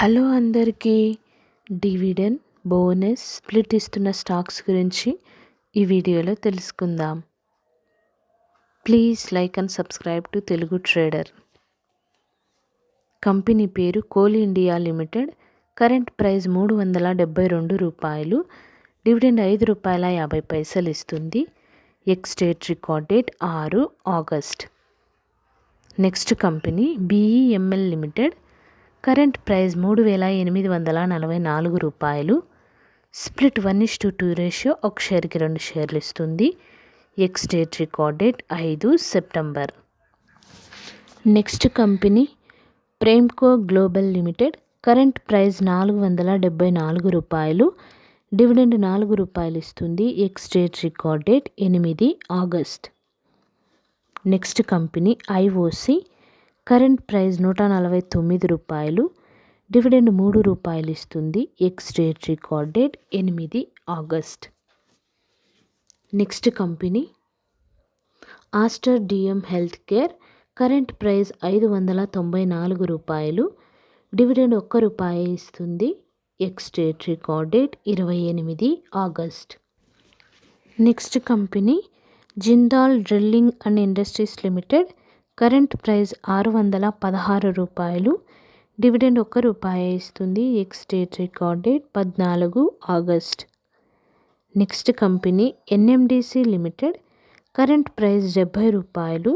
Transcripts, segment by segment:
Hello అందరికీ. Dividend, bonus, split ఇస్తున్న stocks గురించి ఈ వీడియోలో తెలుసుకుందాం. Please like and subscribe to Telugu Trader. Company పేరు Coal India Limited. Current price రూ. 372. డివిడెండ్ రూ. 5.50 ఇస్తుంది. Ex date record date 6 August. Next company BEML Limited. Current price రూ. 3,844. స్ప్లిట్ 1:2 రేషియో, ఒక షేర్కి 2 షేర్లు ఇస్తుంది. Ex date record date 5 September. Next company Premco Global Limited. Current price రూ. 474. Dividend రూ. 4 ఇస్తుంది. Ex date record date 8 August. Next company IOC. Current price రూ. 149. Dividend రూ. 3 ఇస్తుంది. Ex date record date 8 August. Next company Aster DM health care. Current price రూ. 594. Dividend రూ. 1 ఇస్తుంది. Ex date record date 28 August. Next company Jindal drilling and Industries Limited. Current price రూ. 616. Dividend రూ. 1 ఇస్తుంది. Ex date record date 14 August. Next company NMDC Limited. Current price రూ. 70.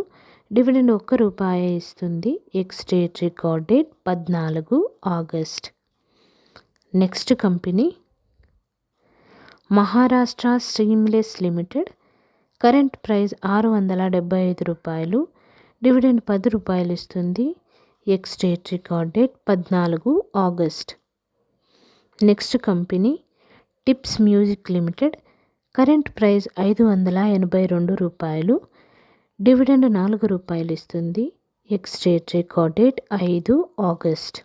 Dividend రూ. 1 ఇస్తుంది. Ex date record date 14 August. Next company Maharashtra Seamless Limited. Current price రూ. 675. Dividend రూ. 10 ఇస్తుంది. Ex date record date 14 August. Next company Tips Music Limited. Current price రూ. 582. Dividend రూ. 4 ఇస్తుంది. Ex date record date 5 August.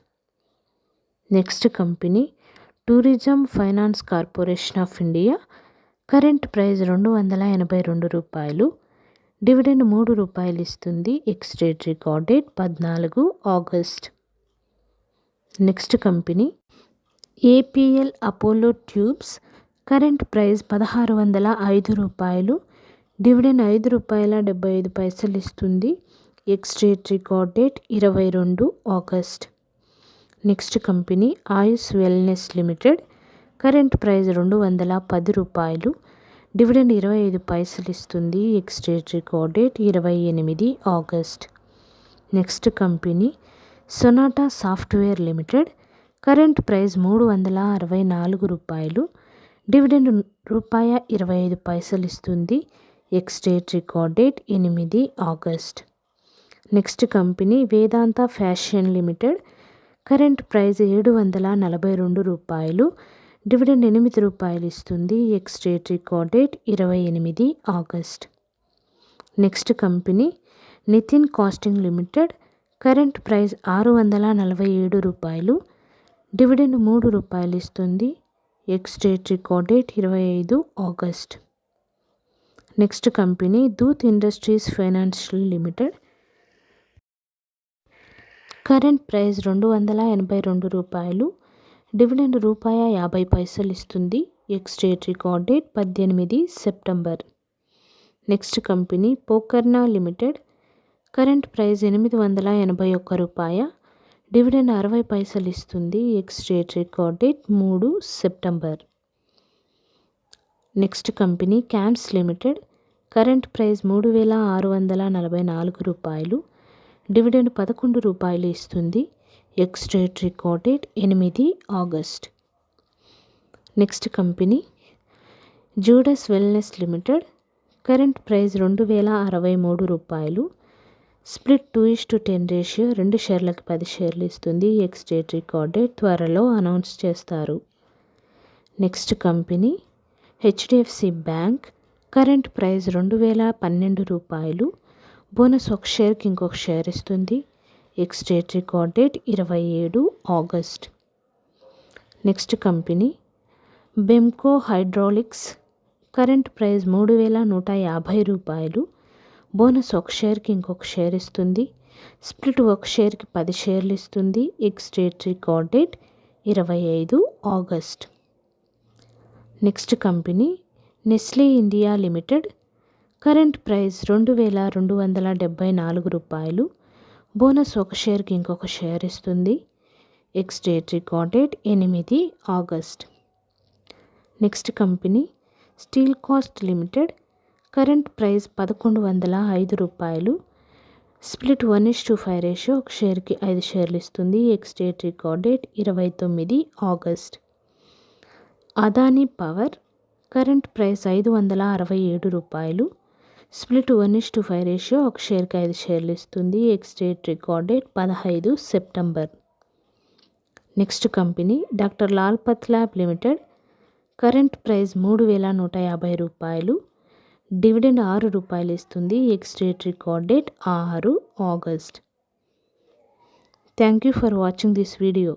Next company Tourism Finance Corporation of India. Current price రూ. 282. Dividend రూ. 3 ఇస్తుంది. Ex date record date 14 August. Next company APL Apollo Tubes. Current price రూ. 1,605. Dividend రూ. 5.75 ఇస్తుంది. Ex date record date 22 August. Next company Ayush Wellness Limited. Current price రూ. 210. Dividend 25 ఇస్తుంది. Ex date record date 28 August. Next company Sonata Software Limited. Current price రూ. 364. Dividend రూ. 25 ఇస్తుంది. Ex date record date 8 August. Next company Vedanta Fashion Limited. Current price రూ. 742. Dividend రూ. 8 ఇస్తుంది. Ex date record date 28 August. Next company Nitin Casting Limited. Current price రూ. 647. Dividend రూ. 3 ఇస్తుంది. Ex date record date 25 August. Next company Dhoot Industries Financial Limited. Current price రూ. 282. Dividend రూ. 50 ఇస్తుంది. Ex date record date 18 September. Next company Pokarna Limited. Current price రూ. 881. Dividend 60 ఇస్తుంది. Ex date record date 3 September. Next company CAMS Limited. Current price రూ. 3,644. Dividend రూ. 11 ఇస్తుంది. Ex date record date 8 August. Next company Zydus Wellness Limited. Current price రూ. 2,063. Split 2:10 ratio, 2 షేర్లకు 10 షేర్లు ఇస్తుంది. Ex date record date త్వరలో announce చేస్తారు. Next company HDFC bank. Current price రూ. 2,012. Bonus ఒక షేర్కి ఇంకొక షేర్ ఇస్తుంది. Ex date record date 27 August. Next company Bemco Hydraulics. Current price రూ. 3,150. బోనస్ ఒక షేర్కి ఇంకొక షేర్ ఇస్తుంది. స్ప్లిట్ ఒక షేర్కి 10 షేర్లు ఇస్తుంది. Ex date record date 25 August. Next company Nestle India Limited. Current price 2274 రూపాయలు. బోనస్ ఒక షేర్కి ఇంకొక షేర్ ఇస్తుంది. Ex date recorded 8 August. Next company steel cost limited. Current price 1105 రూపాయలు. స్ప్లిట్ 1:5 రేషియో, ఒక షేర్కి 5 షేర్లు ఇస్తుంది. Ex date recorded 29 August. Adani power. Current price 567 రూపాయలు. స్ప్లిట్ 1:5 రేషియో, ఒక షేర్కి 5 షేర్లు ఇస్తుంది. Ex date recorded 15 September. Next company doctor Lal PathLab Limited. Current price 3150 రూపాయలు. Dividend 6 రూపాయలు ఇస్తుంది. Ex date recorded 6 August. Thank you for watching this video.